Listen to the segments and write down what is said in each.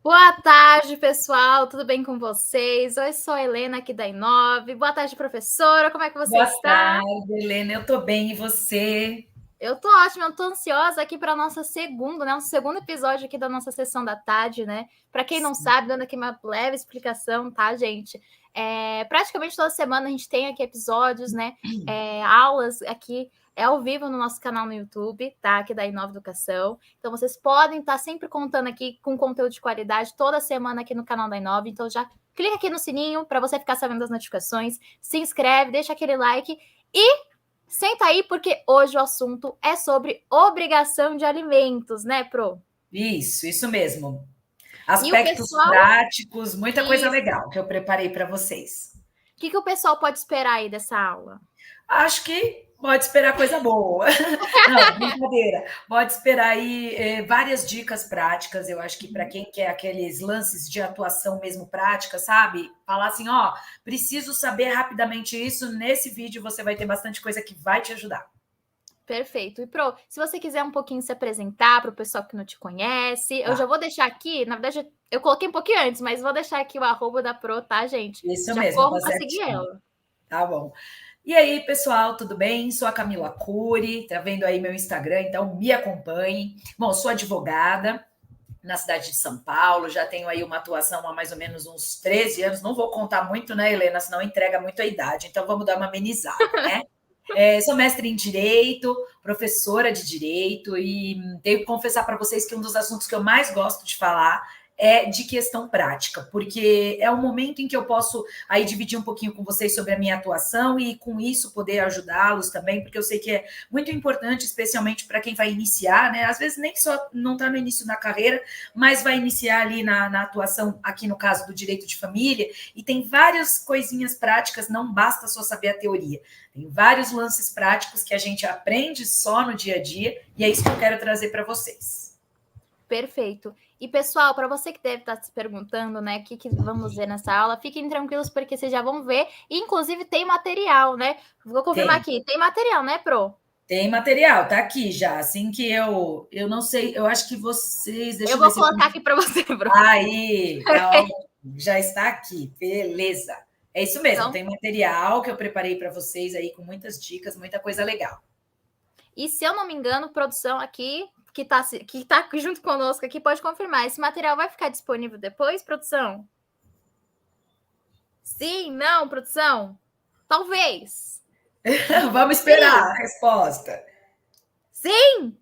Boa tarde, pessoal. Tudo bem com vocês? Oi, sou a Helena aqui da Inove. Boa tarde, professora. Como é que você Boa está? tarde, Helena. Eu tô bem, e você? Eu tô ótima, eu tô ansiosa aqui para nossa segunda, né? Um segundo episódio aqui da nossa sessão da tarde, né? Para quem não sabe, dando aqui uma leve explicação, tá, gente? Praticamente toda semana a gente tem aqui episódios, né? Aulas aqui ao vivo no nosso canal no YouTube, tá? Aqui da Inova Educação. Então vocês podem estar sempre contando aqui com conteúdo de qualidade toda semana aqui no canal da Inova. Então já clica aqui no sininho para você ficar sabendo das notificações, se inscreve, deixa aquele like e senta aí, porque hoje o assunto é sobre obrigação de alimentos, né, Pro? Isso mesmo. E o Aspectos pessoal, práticos, muita coisa isso. legal que eu preparei para vocês. O que o pessoal pode esperar aí dessa aula? Acho que pode esperar coisa boa. Não, brincadeira. Pode esperar aí várias dicas práticas. Eu acho que para quem quer aqueles lances de atuação mesmo prática, sabe? Falar assim, ó, preciso saber rapidamente isso. Nesse vídeo você vai ter bastante coisa que vai te ajudar. Perfeito. E, Pro, se você quiser um pouquinho se apresentar para o pessoal que não te conhece, eu Tá. já vou deixar aqui, na verdade, eu coloquei um pouquinho antes, mas vou deixar aqui o arroba da Pro, tá, gente? Isso Já mesmo, tá corram para seguir certinho. ela. Tá bom. E aí, pessoal, tudo bem? Sou a Camila Cury, tá vendo aí meu Instagram, então me acompanhe. Bom, sou advogada na cidade de São Paulo, já tenho aí uma atuação há mais ou menos uns 13 anos, não vou contar muito, né, Helena, senão entrega muito a idade, então vamos dar uma amenizada, né? Sou mestre em Direito, professora de Direito, e tenho que confessar para vocês que um dos assuntos que eu mais gosto de falar é de questão prática, porque é o momento em que eu posso aí dividir um pouquinho com vocês sobre a minha atuação e com isso poder ajudá-los também, porque eu sei que é muito importante, especialmente para quem vai iniciar, né? Às vezes nem só não está no início da carreira, mas vai iniciar ali na atuação, aqui no caso do direito de família, e tem várias coisinhas práticas, não basta só saber a teoria. Tem vários lances práticos que a gente aprende só no dia a dia, e é isso que eu quero trazer para vocês. Perfeito. E, pessoal, para você que deve estar se perguntando, né, o que vamos ver nessa aula, fiquem tranquilos, porque vocês já vão ver. E, inclusive, tem material, né? Vou confirmar aqui. Tem material, né, Pro? Tem material, tá aqui já. Assim que eu não sei, eu acho que vocês. Deixa Eu eu ver vou se eu. colocar aqui para você, Pro. Aí, tá ótimo. Já está aqui, beleza. É isso mesmo, Então, tem material que eu preparei para vocês aí com muitas dicas, muita coisa legal. e se eu não me engano, produção aqui, que tá junto conosco aqui, pode confirmar. Esse material vai ficar disponível depois, produção? Sim, não, produção? Talvez. Vamos esperar Sim. a resposta. Sim.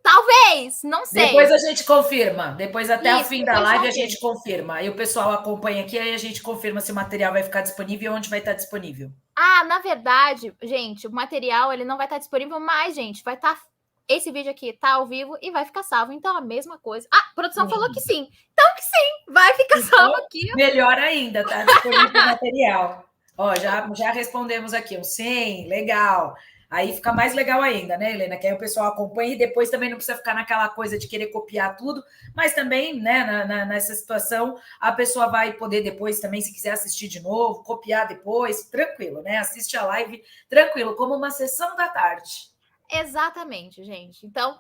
Talvez. Não Depois sei. a gente confirma. Depois, até o Isso, fim da depois live, vão a ver. gente confirma. Aí o pessoal acompanha aqui, aí a gente confirma se o material vai ficar disponível e onde vai estar disponível. Ah, na verdade, gente, o material ele não vai estar disponível mais, gente. Vai estar. Esse vídeo aqui tá ao vivo e vai ficar salvo. Então, a mesma coisa. Ah, a produção falou que sim. Então, que sim, vai ficar salvo Então, aqui. melhor ainda, tá disponível o material. Ó, já respondemos aqui um sim, legal. Aí fica mais legal ainda, né, Helena? Que aí o pessoal acompanha e depois também não precisa ficar naquela coisa de querer copiar tudo, mas também, né, nessa situação, a pessoa vai poder depois também, se quiser assistir de novo, copiar depois, tranquilo, né? Assiste a live tranquilo, como uma sessão da tarde. Exatamente, gente. Então,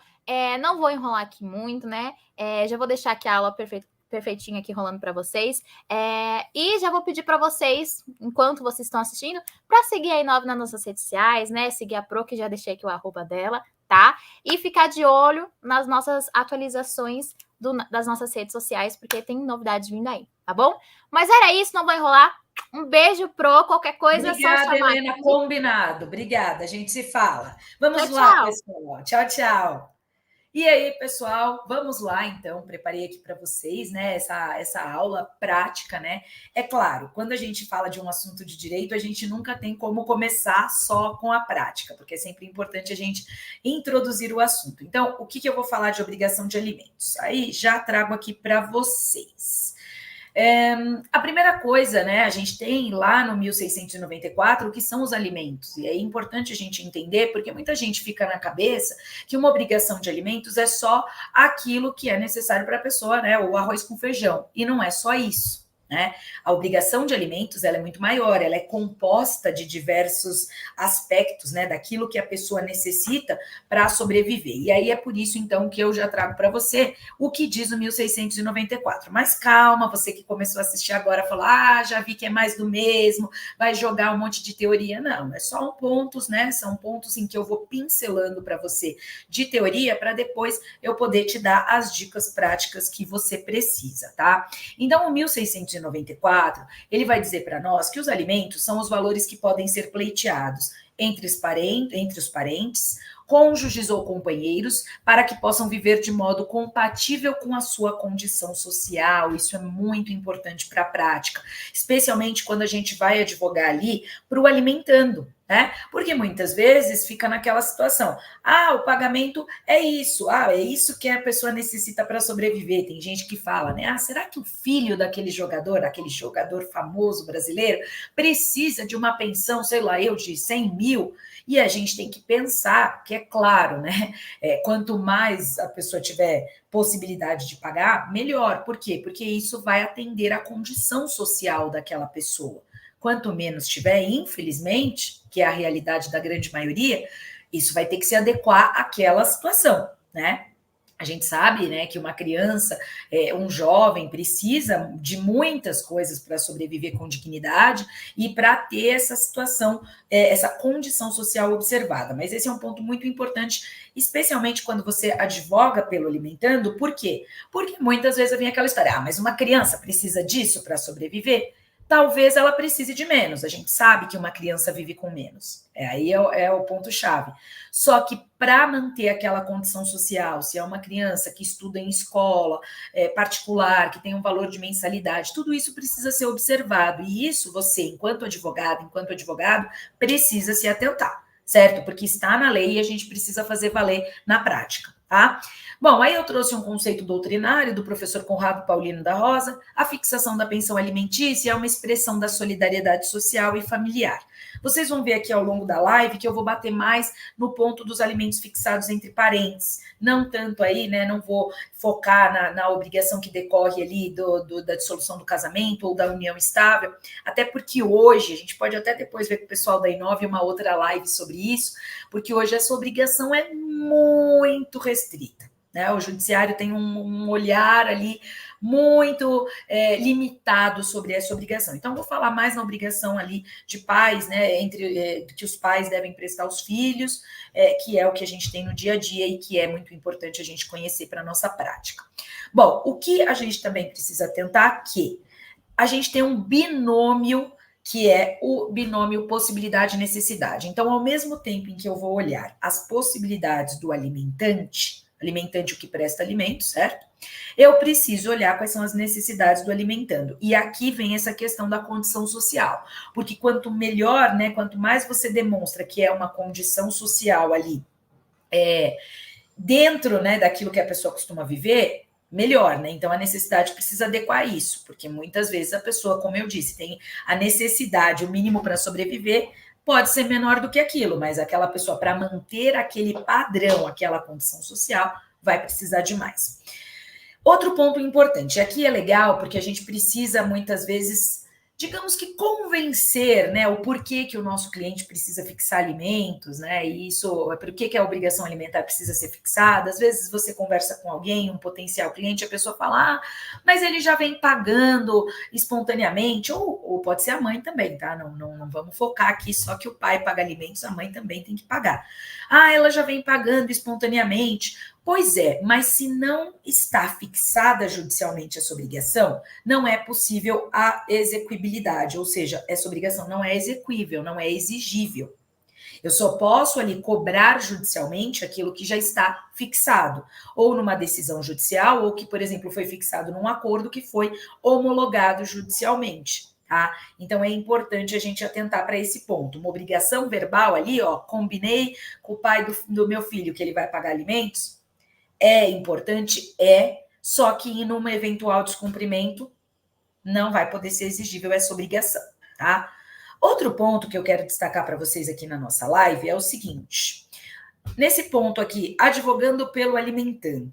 não vou enrolar aqui muito, né? Já vou deixar aqui a aula perfeitinha aqui rolando para vocês. E já vou pedir para vocês, enquanto vocês estão assistindo, para seguir a Inove nas nossas redes sociais, né? Seguir a Pro, que já deixei aqui o arroba dela, tá? E ficar de olho nas nossas atualizações das nossas redes sociais, porque tem novidades vindo aí, tá bom? Mas era isso, não vou enrolar. Um beijo, Pro. Qualquer coisa é só Obrigada, chamar Helena. aqui. Combinado. Obrigada. A gente se fala. Tchau, Vamos lá, tchau. pessoal. Tchau, tchau. E aí, pessoal, vamos lá, então. Preparei aqui para vocês, né, essa aula prática, né? É claro, quando a gente fala de um assunto de direito, a gente nunca tem como começar só com a prática, porque é sempre importante a gente introduzir o assunto. Então, o que eu vou falar de obrigação de alimentos? Aí já trago aqui para vocês. A primeira coisa, né, a gente tem lá no 1694 o que são os alimentos, e é importante a gente entender, porque muita gente fica na cabeça que uma obrigação de alimentos é só aquilo que é necessário para a pessoa, né, o arroz com feijão, e não é só isso. né? A obrigação de alimentos ela é muito maior, ela é composta de diversos aspectos, né, daquilo que a pessoa necessita para sobreviver. E aí é por isso, então, que eu já trago para você o que diz o 1694. Mas calma, você que começou a assistir agora falou, já vi que é mais do mesmo, vai jogar um monte de teoria. Não, é só pontos, né? São pontos em que eu vou pincelando para você de teoria para depois eu poder te dar as dicas práticas que você precisa, tá? Então, o 1694, ele vai dizer para nós que os alimentos são os valores que podem ser pleiteados entre os parentes, cônjuges ou companheiros, para que possam viver de modo compatível com a sua condição social. Isso é muito importante para a prática, especialmente quando a gente vai advogar ali para o alimentando, né? Porque muitas vezes fica naquela situação, o pagamento é isso, é isso que a pessoa necessita para sobreviver. Tem gente que fala, né? Será que o filho daquele jogador famoso brasileiro, precisa de uma pensão, sei lá, de 100 mil? E a gente tem que pensar que, é claro, né? Quanto mais a pessoa tiver possibilidade de pagar, melhor. Por quê? Porque isso vai atender à condição social daquela pessoa. Quanto menos tiver, infelizmente, que é a realidade da grande maioria, isso vai ter que se adequar àquela situação, né? A gente sabe, né, que uma criança, um jovem, precisa de muitas coisas para sobreviver com dignidade e para ter essa situação, essa condição social observada. Mas esse é um ponto muito importante, especialmente quando você advoga pelo alimentando. Por quê? Porque muitas vezes vem aquela história, mas uma criança precisa disso para sobreviver? Talvez ela precise de menos. A gente sabe que uma criança vive com menos. Aí é o ponto-chave. Só que para manter aquela condição social, se é uma criança que estuda em escola particular, que tem um valor de mensalidade, tudo isso precisa ser observado. E isso você, enquanto advogado, precisa se atentar, certo? Porque está na lei e a gente precisa fazer valer na prática, tá? Bom, aí eu trouxe um conceito doutrinário do professor Conrado Paulino da Rosa. A fixação da pensão alimentícia é uma expressão da solidariedade social e familiar. Vocês vão ver aqui ao longo da live que eu vou bater mais no ponto dos alimentos fixados entre parentes. Não tanto aí, né? Não vou focar na obrigação que decorre ali da dissolução do casamento ou da união estável. Até porque hoje, a gente pode até depois ver com o pessoal da Inove uma outra live sobre isso, porque hoje essa obrigação é muito restrita. Né? O judiciário tem um olhar ali muito limitado sobre essa obrigação. Então, vou falar mais na obrigação ali de pais, né, que os pais devem prestar aos filhos, que é o que a gente tem no dia a dia e que é muito importante a gente conhecer para a nossa prática. Bom, o que a gente também precisa atentar que a gente tem um binômio, que é o binômio possibilidade e necessidade. Então, ao mesmo tempo em que eu vou olhar as possibilidades do alimentante o que presta alimento, certo? Eu preciso olhar quais são as necessidades do alimentando. E aqui vem essa questão da condição social. Porque quanto melhor, né, quanto mais você demonstra que é uma condição social ali, dentro, né, daquilo que a pessoa costuma viver, melhor, né? Então a necessidade precisa adequar isso, porque muitas vezes a pessoa, como eu disse, tem a necessidade, o mínimo para sobreviver, pode ser menor do que aquilo, mas aquela pessoa, para manter aquele padrão, aquela condição social, vai precisar de mais. Outro ponto importante, aqui é legal porque a gente precisa muitas vezes, digamos que convencer, né, o porquê que o nosso cliente precisa fixar alimentos, né, e isso, por que a obrigação alimentar precisa ser fixada. Às vezes você conversa com alguém, um potencial cliente, a pessoa fala, mas ele já vem pagando espontaneamente, ou pode ser a mãe também, tá? Não vamos focar aqui só que o pai paga alimentos, a mãe também tem que pagar. Ela já vem pagando espontaneamente. Pois é, mas se não está fixada judicialmente essa obrigação, não é possível a execuibilidade, ou seja, essa obrigação não é exequível, não é exigível. Eu só posso ali cobrar judicialmente aquilo que já está fixado, ou numa decisão judicial, ou que, por exemplo, foi fixado num acordo que foi homologado judicialmente. Tá? Então é importante a gente atentar para esse ponto. Uma obrigação verbal ali, combinei com o pai do meu filho que ele vai pagar alimentos. É importante? Só que em um eventual descumprimento não vai poder ser exigível essa obrigação, tá? Outro ponto que eu quero destacar para vocês aqui na nossa live é o seguinte. Nesse ponto aqui, advogando pelo alimentando,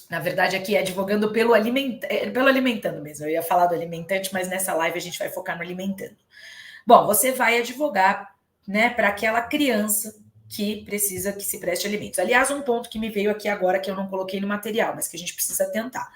Na verdade, aqui é advogando pelo alimentando mesmo. Eu ia falar do alimentante, mas nessa live a gente vai focar no alimentando. Bom, você vai advogar, né, para aquela criança que precisa que se preste alimentos. Aliás, um ponto que me veio aqui agora que eu não coloquei no material, mas que a gente precisa tentar.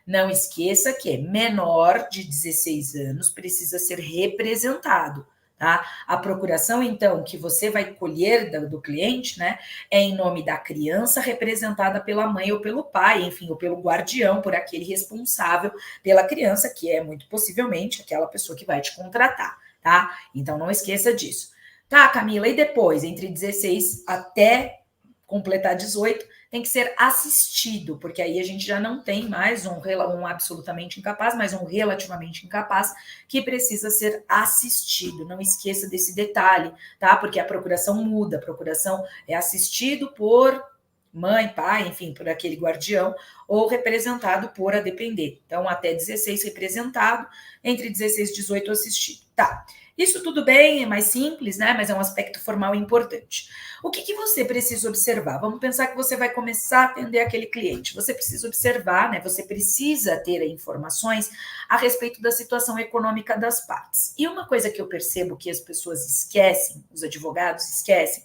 Não esqueça que menor de 16 anos precisa ser representado. Tá? A procuração, então, que você vai colher do cliente, né, é em nome da criança representada pela mãe ou pelo pai, enfim, ou pelo guardião, por aquele responsável pela criança, que é muito possivelmente aquela pessoa que vai te contratar, tá? Então, não esqueça disso. Tá, Camila, e depois, entre 16 até completar 18, tem que ser assistido, porque aí a gente já não tem mais um absolutamente incapaz, mas um relativamente incapaz que precisa ser assistido. Não esqueça desse detalhe, tá? Porque a procuração muda, a procuração é assistido por mãe, pai, enfim, por aquele guardião, ou representado por a depender. Então, até 16 representado, entre 16 e 18 assistido. Tá. Isso tudo bem, é mais simples, né? Mas é um aspecto formal importante. O que você precisa observar? Vamos pensar que você vai começar a atender aquele cliente. Você precisa observar, né? Você precisa ter informações a respeito da situação econômica das partes. E uma coisa que eu percebo que as pessoas esquecem, os advogados esquecem,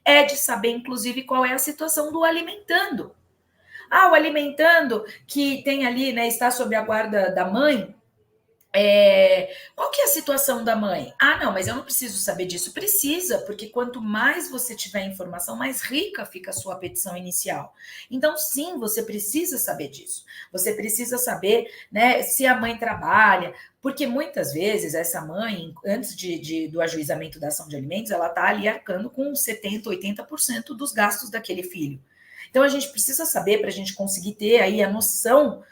é de saber, inclusive, qual é a situação do alimentando. O alimentando que tem ali, né? Está sob a guarda da mãe. Qual que é a situação da mãe? Não, mas eu não preciso saber disso. Precisa, porque quanto mais você tiver informação, mais rica fica a sua petição inicial. Então, sim, você precisa saber disso. Você precisa saber, né, se a mãe trabalha, porque muitas vezes essa mãe, antes do ajuizamento da ação de alimentos, ela está ali arcando com 70%, 80% dos gastos daquele filho. Então, a gente precisa saber para a gente conseguir ter aí a noção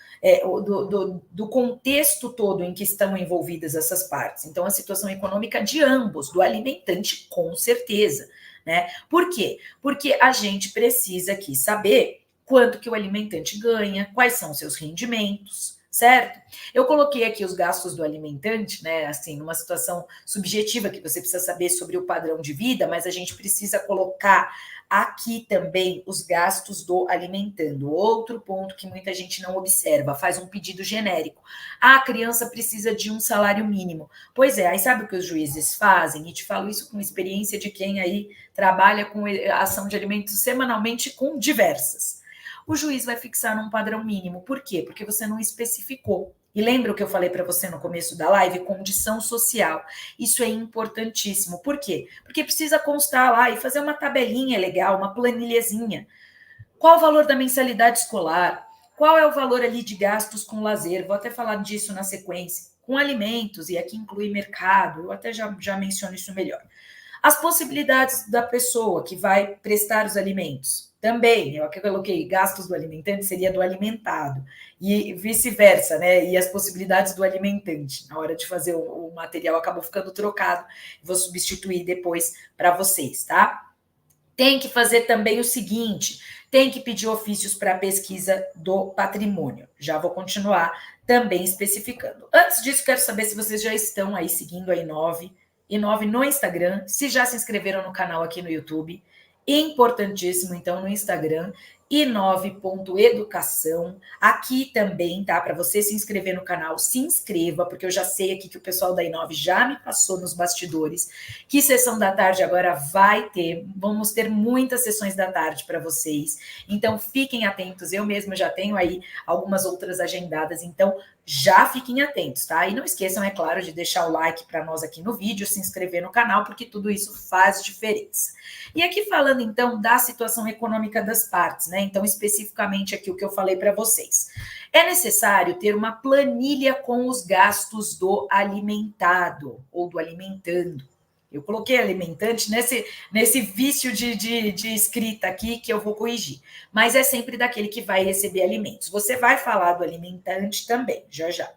do contexto todo em que estão envolvidas essas partes. Então, a situação econômica de ambos, do alimentante, com certeza, né? Por quê? Porque a gente precisa aqui saber quanto que o alimentante ganha, quais são seus rendimentos, certo? Eu coloquei aqui os gastos do alimentante, né? Assim, numa situação subjetiva que você precisa saber sobre o padrão de vida, mas a gente precisa colocar aqui também os gastos do alimentando. Outro ponto que muita gente não observa, faz um pedido genérico. A criança precisa de um salário mínimo. Pois é, aí sabe o que os juízes fazem? E te falo isso com experiência de quem aí trabalha com ação de alimentos semanalmente com diversas. O juiz vai fixar um padrão mínimo. Por quê? Porque você não especificou. E lembra o que eu falei para você no começo da live? Condição social. Isso é importantíssimo. Por quê? Porque precisa constar lá e fazer uma tabelinha legal, uma planilhazinha. Qual o valor da mensalidade escolar? Qual é o valor ali de gastos com lazer? Vou até falar disso na sequência. Com alimentos, e aqui inclui mercado, eu até já menciono isso melhor. As possibilidades da pessoa que vai prestar os alimentos. Também, eu aqui coloquei gastos do alimentante, seria do alimentado. E vice-versa, né? E as possibilidades do alimentante. Na hora de fazer o material acabou ficando trocado. Vou substituir depois para vocês, tá? Tem que fazer também o seguinte: tem que pedir ofícios para a pesquisa do patrimônio. Já vou continuar também especificando. Antes disso, quero saber se vocês já estão aí seguindo a I9 no Instagram, se já se inscreveram no canal aqui no YouTube. Importantíssimo, então, no Instagram, i9.educação. Aqui também, tá? Para você se inscrever no canal, se inscreva, porque eu já sei aqui que o pessoal da I9 já me passou nos bastidores que sessão da tarde agora vai ter. Vamos ter muitas sessões da tarde para vocês. Então, fiquem atentos. Eu mesma já tenho aí algumas outras agendadas, então já fiquem atentos, tá? E não esqueçam, é claro, de deixar o like para nós aqui no vídeo, se inscrever no canal, porque tudo isso faz diferença. E aqui falando, então, da situação econômica das partes, né? Então, especificamente aqui o que eu falei para vocês. É necessário ter uma planilha com os gastos do alimentado ou do alimentando. Eu coloquei alimentante nesse vício de escrita aqui que eu vou corrigir. Mas é sempre daquele que vai receber alimentos. Você vai falar do alimentante também, já.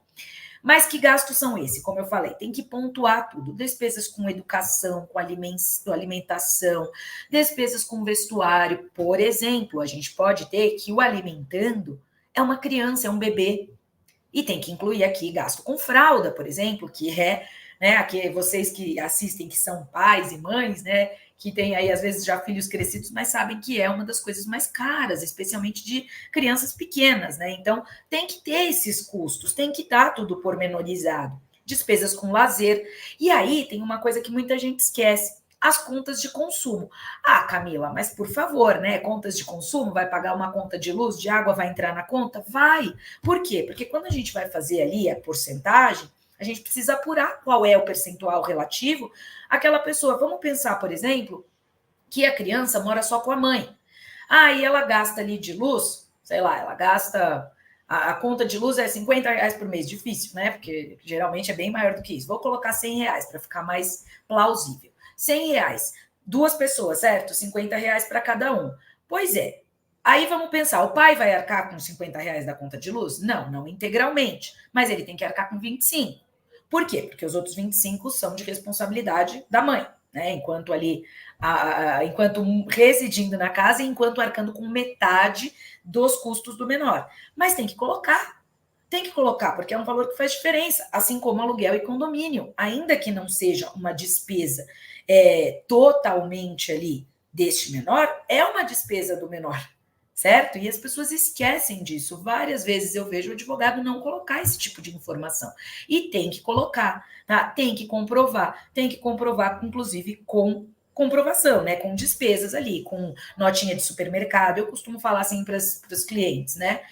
Mas que gastos são esses? Como eu falei, tem que pontuar tudo. Despesas com educação, com alimentação, despesas com vestuário. Por exemplo, a gente pode ter que o alimentando é uma criança, é um bebê. E tem que incluir aqui gasto com fralda, por exemplo, que é né? Aqui, vocês que assistem, que são pais e mães, né? Que têm aí, às vezes, já filhos crescidos, mas sabem que é uma das coisas mais caras, especialmente de crianças pequenas, né? Então, tem que ter esses custos, tem que estar tudo pormenorizado. Despesas com lazer. E aí, tem uma coisa que muita gente esquece, as contas de consumo. Ah, Camila, mas por favor, né? Contas de consumo, vai pagar uma conta de luz, de água, vai entrar na conta? Vai. Por quê? Porque quando a gente vai fazer ali a porcentagem, a gente precisa apurar qual é o percentual relativo àquela pessoa. Vamos pensar, por exemplo, que a criança mora só com a mãe. Ah, e ela gasta ali de luz, sei lá, ela gasta... A conta de luz é R$50 por mês. Difícil, né? Porque geralmente é bem maior do que isso. Vou colocar R$100 para ficar mais plausível. R$100, 2 pessoas, certo? R$50 para cada um. Pois é. Aí vamos pensar, o pai vai arcar com R$50 da conta de luz? Não, não integralmente. Mas ele tem que arcar com 25. Por quê? Porque os outros 25 são de responsabilidade da mãe, né? Enquanto ali, enquanto residindo na casa e enquanto arcando com metade dos custos do menor. Mas tem que colocar, porque é um valor que faz diferença, assim como aluguel e condomínio, ainda que não seja uma despesa totalmente ali deste menor, é uma despesa do menor, certo? E as pessoas esquecem disso. Várias vezes eu vejo o advogado não colocar esse tipo de informação. E tem que colocar, tá? Tem que comprovar, inclusive, com comprovação, né? Com despesas ali, com notinha de supermercado. Eu costumo falar assim para os clientes, né?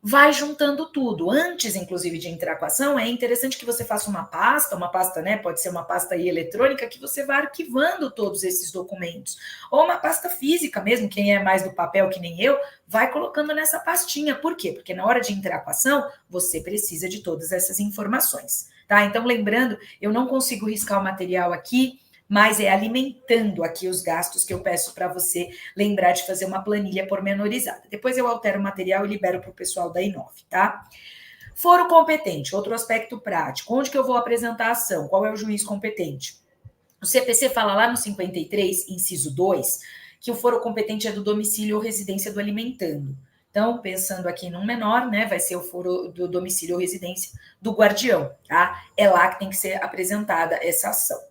Vai juntando tudo. Antes, inclusive, de entrar com a ação, é interessante que você faça uma pasta, né? Pode ser uma pasta aí eletrônica, que você vai arquivando todos esses documentos. Ou uma pasta física mesmo, quem é mais do papel que nem eu, vai colocando nessa pastinha. Por quê? Porque na hora de entrar com a ação, você precisa de todas essas informações, tá? Então, lembrando, eu não consigo riscar o material aqui, mas é alimentando aqui os gastos que eu peço para você lembrar de fazer uma planilha pormenorizada. Depois eu altero o material e libero para o pessoal da Inove, tá? Foro competente, outro aspecto prático. Onde que eu vou apresentar a ação? Qual é o juiz competente? O CPC fala lá no 53, inciso 2, que o foro competente é do domicílio ou residência do alimentando. Então, pensando aqui num menor, né, vai ser o foro do domicílio ou residência do guardião, tá? É lá que tem que ser apresentada essa ação.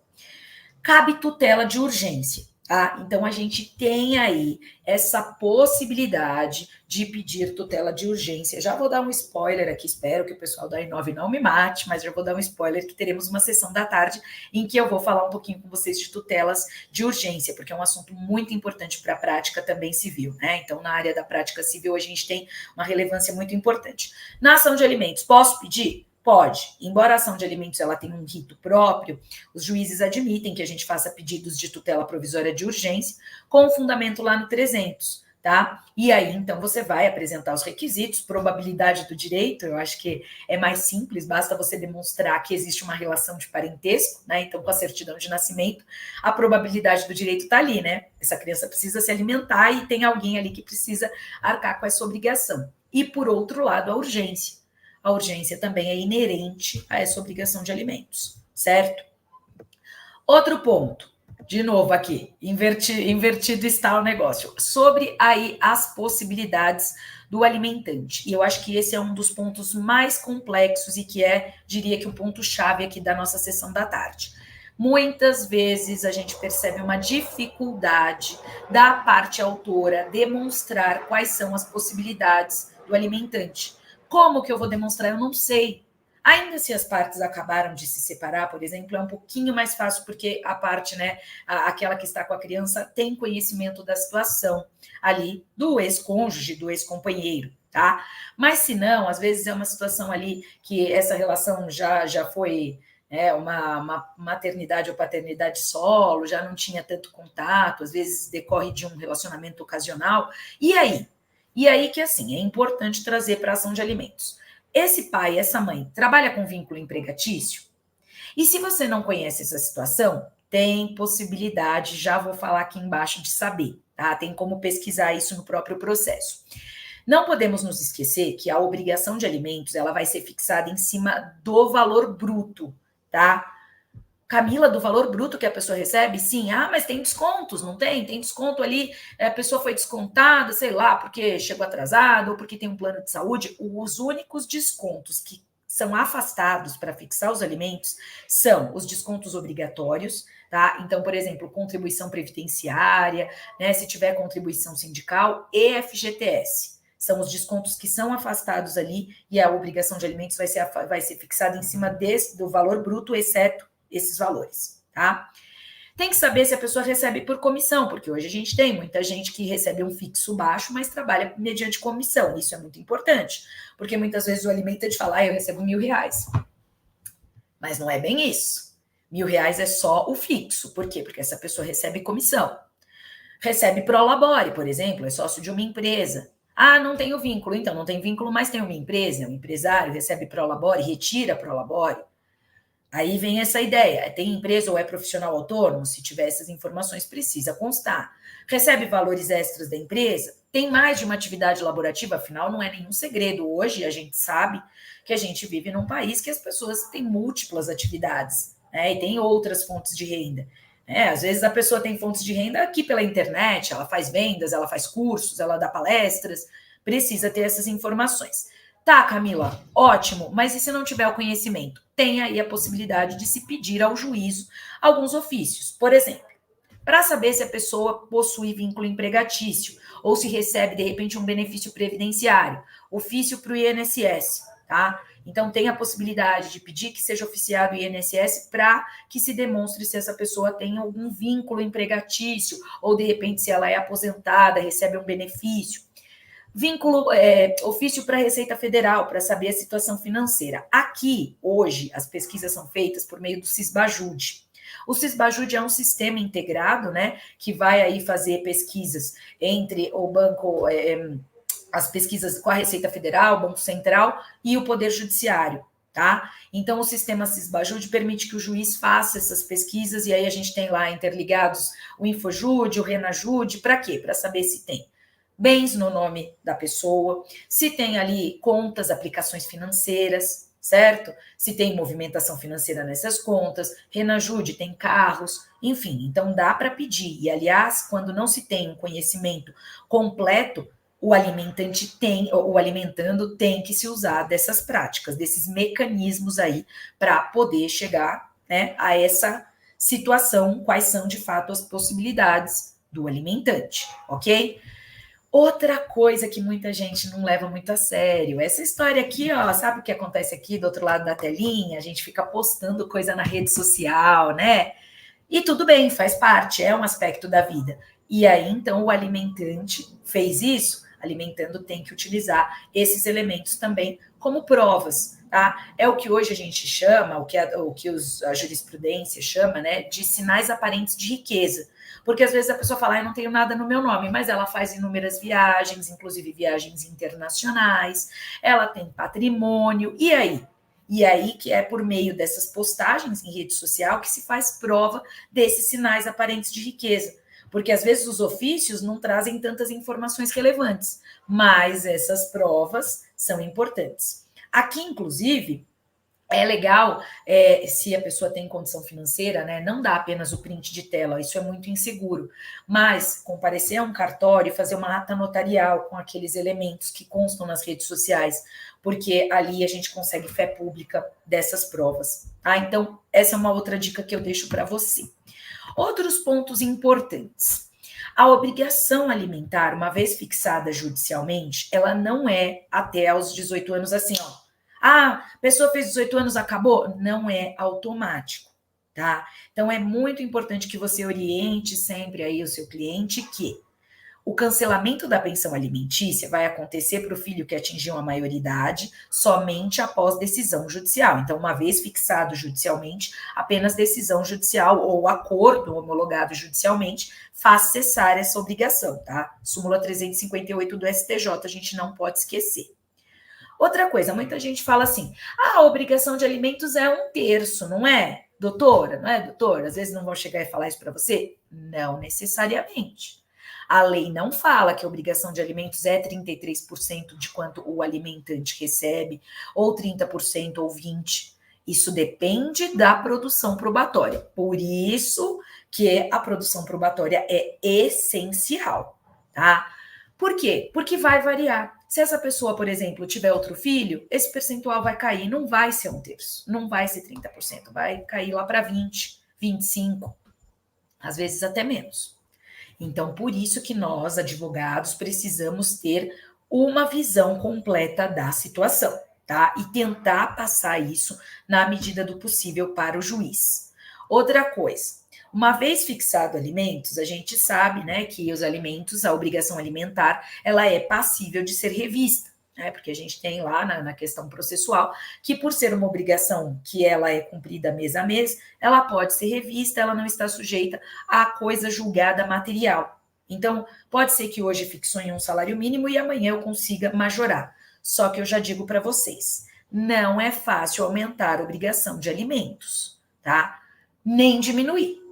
Cabe tutela de urgência, tá? Então, a gente tem aí essa possibilidade de pedir tutela de urgência. Já vou dar um spoiler aqui, espero que o pessoal da Inove não me mate, mas já vou dar um spoiler que teremos uma sessão da tarde em que eu vou falar um pouquinho com vocês de tutelas de urgência, porque é um assunto muito importante para a prática também civil, né? Então, na área da prática civil, a gente tem uma relevância muito importante. Na ação de alimentos, posso pedir? Pode. Embora a ação de alimentos ela tenha um rito próprio, os juízes admitem que a gente faça pedidos de tutela provisória de urgência com fundamento lá no 300, tá? E aí, então, você vai apresentar os requisitos, probabilidade do direito, eu acho que é mais simples, basta você demonstrar que existe uma relação de parentesco, né? Então, com a certidão de nascimento, a probabilidade do direito está ali, né? Essa criança precisa se alimentar e tem alguém ali que precisa arcar com essa obrigação. E, por outro lado, a urgência. A urgência também é inerente a essa obrigação de alimentos, certo? Outro ponto, de novo aqui, invertido está o negócio, sobre aí as possibilidades do alimentante. E eu acho que esse é um dos pontos mais complexos e que diria que o ponto-chave aqui da nossa sessão da tarde. Muitas vezes a gente percebe uma dificuldade da parte autora demonstrar quais são as possibilidades do alimentante. Como que eu vou demonstrar? Eu não sei. Ainda se as partes acabaram de se separar, por exemplo, é um pouquinho mais fácil, porque a parte, né, aquela que está com a criança, tem conhecimento da situação ali do ex-cônjuge, do ex-companheiro, tá? Mas se não, às vezes é uma situação ali que essa relação já foi uma maternidade ou paternidade solo, já não tinha tanto contato, às vezes decorre de um relacionamento ocasional. E aí? E aí que, assim, é importante trazer para a ação de alimentos. Esse pai, essa mãe, trabalha com vínculo empregatício? E se você não conhece essa situação, tem possibilidade, já vou falar aqui embaixo, de saber, tá? Tem como pesquisar isso no próprio processo. Não podemos nos esquecer que a obrigação de alimentos, ela vai ser fixada em cima do valor bruto, tá? Camila, do valor bruto que a pessoa recebe? Sim. Ah, mas tem descontos, não tem? Tem desconto ali, a pessoa foi descontada, sei lá, porque chegou atrasada ou porque tem um plano de saúde. Os únicos descontos que são afastados para fixar os alimentos são os descontos obrigatórios, tá? Então, por exemplo, contribuição previdenciária, né? Se tiver contribuição sindical e FGTS. São os descontos que são afastados ali e a obrigação de alimentos vai ser fixada em cima do valor bruto, exceto esses valores, tá? Tem que saber se a pessoa recebe por comissão, porque hoje a gente tem muita gente que recebe um fixo baixo, mas trabalha mediante comissão. Isso é muito importante, porque muitas vezes o alimentante fala, eu recebo R$1.000. Mas não é bem isso. R$1.000 é só o fixo. Por quê? Porque essa pessoa recebe comissão. Recebe prolabore, por exemplo, é sócio de uma empresa. Ah, não tenho vínculo. Então, não tem vínculo, mas tem uma empresa, é um empresário, recebe prolabore, retira prolabore. Aí vem essa ideia, tem empresa ou é profissional autônomo? Se tiver essas informações, precisa constar. Recebe valores extras da empresa? Tem mais de uma atividade laborativa? Afinal, não é nenhum segredo. Hoje, a gente sabe que a gente vive num país que as pessoas têm múltiplas atividades, né? E tem outras fontes de renda. Às vezes, a pessoa tem fontes de renda aqui pela internet, ela faz vendas, ela faz cursos, ela dá palestras, precisa ter essas informações. Tá, Camila, ótimo, mas e se não tiver o conhecimento? Tem aí a possibilidade de se pedir ao juízo alguns ofícios. Por exemplo, para saber se a pessoa possui vínculo empregatício ou se recebe, de repente, um benefício previdenciário, ofício para o INSS, tá? Então, tem a possibilidade de pedir que seja oficiado o INSS para que se demonstre se essa pessoa tem algum vínculo empregatício ou, de repente, se ela é aposentada, recebe um benefício. Vínculo, ofício para a Receita Federal, para saber a situação financeira. Aqui, hoje, as pesquisas são feitas por meio do Sisbajude. O Sisbajude é um sistema integrado, né, que vai aí fazer pesquisas entre o banco, as pesquisas com a Receita Federal, o Banco Central e o Poder Judiciário, tá? Então, o sistema Sisbajude permite que o juiz faça essas pesquisas e aí a gente tem lá interligados o Infojude, o Renajude, para quê? Para saber se tem bens no nome da pessoa, se tem ali contas, aplicações financeiras, certo? Se tem movimentação financeira nessas contas, Renajude tem carros, enfim, então dá para pedir. E, aliás, quando não se tem um conhecimento completo, o alimentando tem que se usar dessas práticas, desses mecanismos aí, para poder chegar, né, a essa situação, quais são de fato as possibilidades do alimentante, ok? Outra coisa que muita gente não leva muito a sério, essa história aqui, ó, sabe o que acontece aqui do outro lado da telinha? A gente fica postando coisa na rede social, né? E tudo bem, faz parte, é um aspecto da vida. E aí, então, o alimentante fez isso, alimentando tem que utilizar esses elementos também como provas, tá? É o que hoje a gente chama, o que a jurisprudência chama, né, de sinais aparentes de riqueza. Porque às vezes a pessoa fala, eu não tenho nada no meu nome, mas ela faz inúmeras viagens, inclusive viagens internacionais, ela tem patrimônio, e aí? E aí que é por meio dessas postagens em rede social que se faz prova desses sinais aparentes de riqueza. Porque às vezes os ofícios não trazem tantas informações relevantes, mas essas provas são importantes. Aqui, inclusive, é legal, se a pessoa tem condição financeira, né, não dá apenas o print de tela, isso é muito inseguro, mas comparecer a um cartório e fazer uma ata notarial com aqueles elementos que constam nas redes sociais, porque ali a gente consegue fé pública dessas provas, tá? Então, essa é uma outra dica que eu deixo para você. Outros pontos importantes. A obrigação alimentar, uma vez fixada judicialmente, ela não é até aos 18 anos assim, ó. Ah, a pessoa fez 18 anos, acabou? Não é automático, tá? Então, é muito importante que você oriente sempre aí o seu cliente que o cancelamento da pensão alimentícia vai acontecer para o filho que atingiu a maioridade somente após decisão judicial. Então, uma vez fixado judicialmente, apenas decisão judicial ou acordo homologado judicialmente faz cessar essa obrigação, tá? Súmula 358 do STJ, a gente não pode esquecer. Outra coisa, muita gente fala assim, a obrigação de alimentos é 1/3, não é, doutora? Não é, doutor? Às vezes não vão chegar e falar isso para você? Não necessariamente. A lei não fala que a obrigação de alimentos é 33% de quanto o alimentante recebe, ou 30%, ou 20%. Isso depende da produção probatória. Por isso que a produção probatória é essencial, tá? Por quê? Porque vai variar. Se essa pessoa, por exemplo, tiver outro filho, esse percentual vai cair, não vai ser 1/3, não vai ser 30%, vai cair lá para 20, 25, às vezes até menos. Então, por isso que nós, advogados, precisamos ter uma visão completa da situação, tá? E tentar passar isso na medida do possível para o juiz. Outra coisa, uma vez fixado alimentos, a gente sabe, né, que os alimentos, a obrigação alimentar, ela é passível de ser revista, né? Porque a gente tem lá na questão processual que, por ser uma obrigação que ela é cumprida mês a mês, ela pode ser revista, ela não está sujeita a coisa julgada material. Então, pode ser que hoje fixou em um salário mínimo e amanhã eu consiga majorar. Só que eu já digo para vocês, não é fácil aumentar a obrigação de alimentos, tá? Nem diminuir.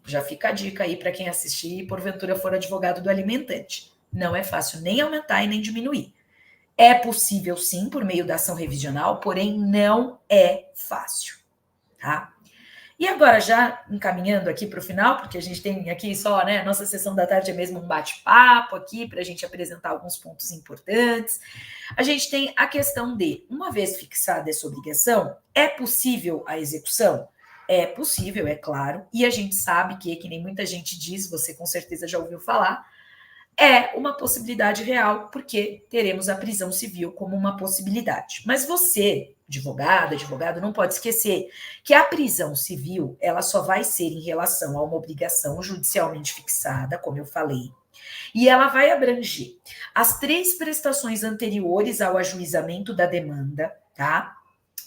Já fica a dica aí para quem assistir e porventura for advogado do alimentante. Não é fácil nem aumentar e nem diminuir. É possível sim, por meio da ação revisional, porém não é fácil, tá? E agora, já encaminhando aqui para o final, porque a gente tem aqui só, né? Nossa sessão da tarde é mesmo um bate-papo aqui, para a gente apresentar alguns pontos importantes. A gente tem a questão de, uma vez fixada essa obrigação, é possível a execução? É possível, é claro, e a gente sabe que nem muita gente diz, você com certeza já ouviu falar, é uma possibilidade real, porque teremos a prisão civil como uma possibilidade. Mas você, advogado, não pode esquecer que a prisão civil, ela só vai ser em relação a uma obrigação judicialmente fixada, como eu falei, e ela vai abranger as 3 prestações anteriores ao ajuizamento da demanda, tá?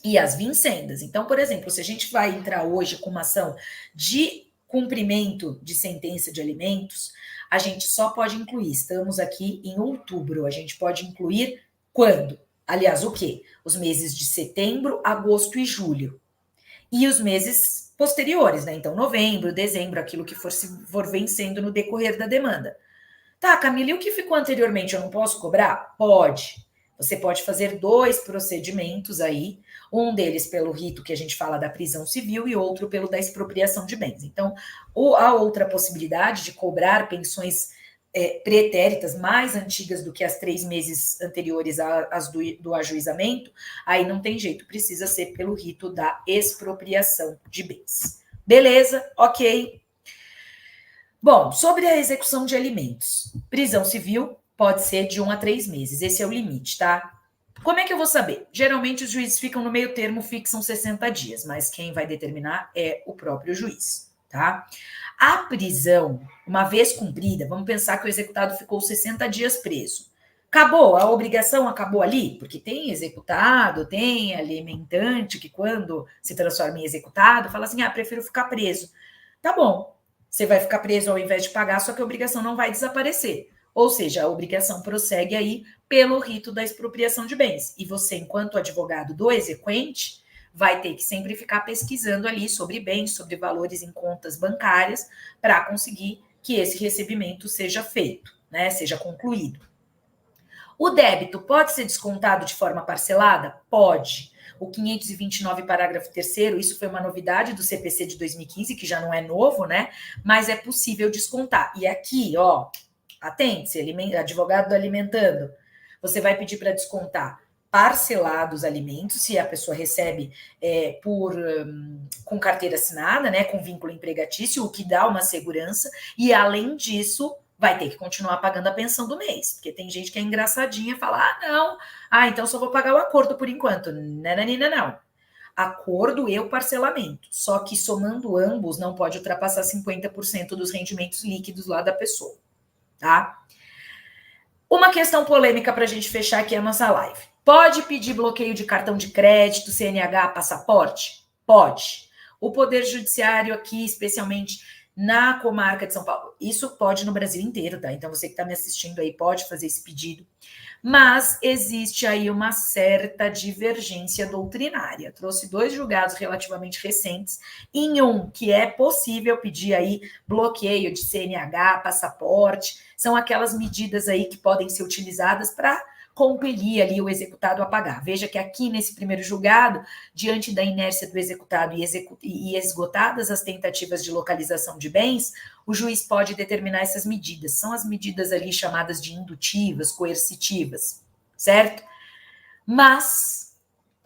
E as vincendas. Então, por exemplo, se a gente vai entrar hoje com uma ação de cumprimento de sentença de alimentos, a gente só pode incluir, estamos aqui em outubro, a gente pode incluir quando? Aliás, o quê? Os meses de setembro, agosto e julho. E os meses posteriores, né? Então, novembro, dezembro, aquilo que for vencendo no decorrer da demanda. Tá, Camila, e o que ficou anteriormente, eu não posso cobrar? Pode. Você pode fazer 2 procedimentos aí, um deles pelo rito que a gente fala da prisão civil e outro pelo da expropriação de bens. Então, a outra possibilidade de cobrar pensões pretéritas mais antigas do que as 3 meses anteriores às do ajuizamento, aí não tem jeito, precisa ser pelo rito da expropriação de bens. Beleza? Ok. Bom, sobre a execução de alimentos, prisão civil pode ser de 1 a 3 meses, esse é o limite, tá? Como é que eu vou saber? Geralmente os juízes ficam no meio termo, fixam 60 dias, mas quem vai determinar é o próprio juiz, tá? A prisão, uma vez cumprida, vamos pensar que o executado ficou 60 dias preso. Acabou, a obrigação acabou ali? Porque tem executado, tem alimentante que quando se transforma em executado, fala assim, prefiro ficar preso. Tá bom, você vai ficar preso ao invés de pagar, só que a obrigação não vai desaparecer. Ou seja, a obrigação prossegue aí pelo rito da expropriação de bens. E você, enquanto advogado do exequente, vai ter que sempre ficar pesquisando ali sobre bens, sobre valores em contas bancárias, para conseguir que esse recebimento seja feito, né? Seja concluído. O débito pode ser descontado de forma parcelada? Pode. O 529, parágrafo 3º, isso foi uma novidade do CPC de 2015, que já não é novo, né? Mas é possível descontar. E aqui, ó, atente-se, advogado do alimentando, você vai pedir para descontar parcelados alimentos, se a pessoa recebe com carteira assinada, né, com vínculo empregatício, o que dá uma segurança, e além disso, vai ter que continuar pagando a pensão do mês, porque tem gente que é engraçadinha e fala, não, então só vou pagar o acordo por enquanto. Não. Acordo e o parcelamento, só que somando ambos não pode ultrapassar 50% dos rendimentos líquidos lá da pessoa, tá? Uma questão polêmica para a gente fechar aqui a nossa live. Pode pedir bloqueio de cartão de crédito, CNH, passaporte? Pode. O Poder Judiciário aqui, especialmente na comarca de São Paulo, isso pode no Brasil inteiro, tá? Então você que está me assistindo aí pode fazer esse pedido. Mas existe aí uma certa divergência doutrinária. Trouxe 2 julgados relativamente recentes, em um que é possível pedir aí bloqueio de CNH, passaporte, são aquelas medidas aí que podem ser utilizadas para compelir ali o executado a pagar. Veja que aqui nesse primeiro julgado, diante da inércia do executado e esgotadas as tentativas de localização de bens, o juiz pode determinar essas medidas. São as medidas ali chamadas de indutivas, coercitivas, certo? Mas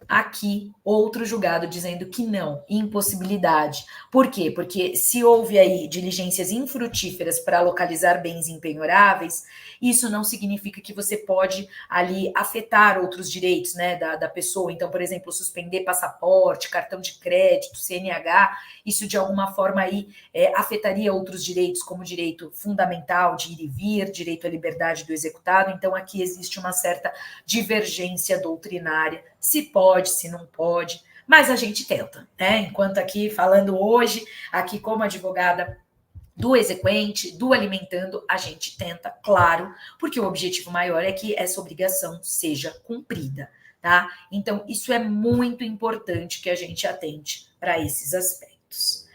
aqui, outro julgado dizendo que não, impossibilidade. Por quê? Porque se houve aí diligências infrutíferas para localizar bens impenhoráveis, isso não significa que você pode ali afetar outros direitos, né, da pessoa. Então, por exemplo, suspender passaporte, cartão de crédito, CNH, isso de alguma forma aí afetaria outros direitos, como direito fundamental de ir e vir, direito à liberdade do executado. Então, aqui existe uma certa divergência doutrinária, se pode, se não pode, mas a gente tenta, né? Enquanto aqui, falando hoje, aqui como advogada do exequente, do alimentando, a gente tenta, claro, porque o objetivo maior é que essa obrigação seja cumprida, tá? Então, isso é muito importante que a gente atente para esses aspectos.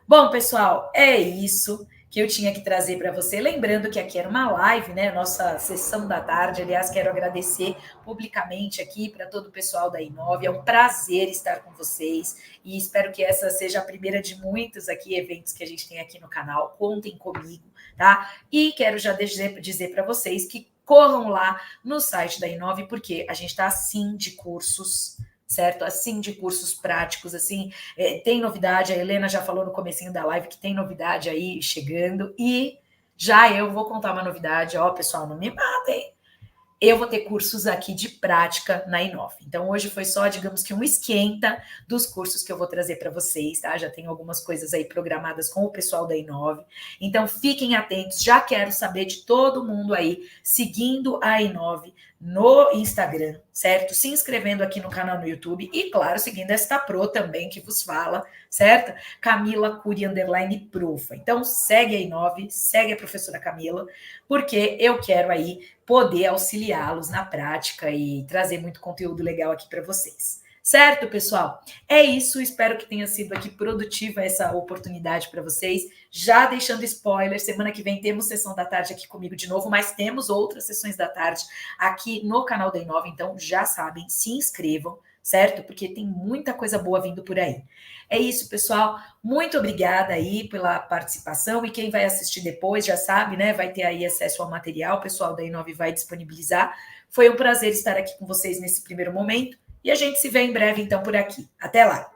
Bom, pessoal, é isso que eu tinha que trazer para você. Lembrando que aqui era uma live, né? Nossa sessão da tarde. Aliás, quero agradecer publicamente aqui para todo o pessoal da I9. É um prazer estar com vocês e espero que essa seja a primeira de muitos aqui eventos que a gente tem aqui no canal. Contem comigo, tá? E quero já dizer para vocês que corram lá no site da I9, porque a gente está assim de cursos, certo? Assim, de cursos práticos, assim, tem novidade, a Helena já falou no comecinho da live que tem novidade aí chegando, e já eu vou contar uma novidade, ó, pessoal, não me matem, eu vou ter cursos aqui de prática na I9. Então, hoje foi só, digamos que um esquenta dos cursos que eu vou trazer para vocês, tá? Já tenho algumas coisas aí programadas com o pessoal da I9. Então, fiquem atentos. Já quero saber de todo mundo aí seguindo a I9 no Instagram, certo? Se inscrevendo aqui no canal no YouTube e, claro, seguindo esta pro também que vos fala, certo? Camila Curi _ Profa. Então, segue a I9, segue a professora Camila, porque eu quero aí poder auxiliá-los na prática e trazer muito conteúdo legal aqui para vocês. Certo, pessoal? É isso, espero que tenha sido aqui produtiva essa oportunidade para vocês. Já deixando spoiler, semana que vem temos sessão da tarde aqui comigo de novo, mas temos outras sessões da tarde aqui no canal da I9, então já sabem, se inscrevam, certo? Porque tem muita coisa boa vindo por aí. É isso, pessoal. Muito obrigada aí pela participação e quem vai assistir depois já sabe, né? Vai ter aí acesso ao material, o pessoal da I9 vai disponibilizar. Foi um prazer estar aqui com vocês nesse primeiro momento e a gente se vê em breve, então, por aqui. Até lá!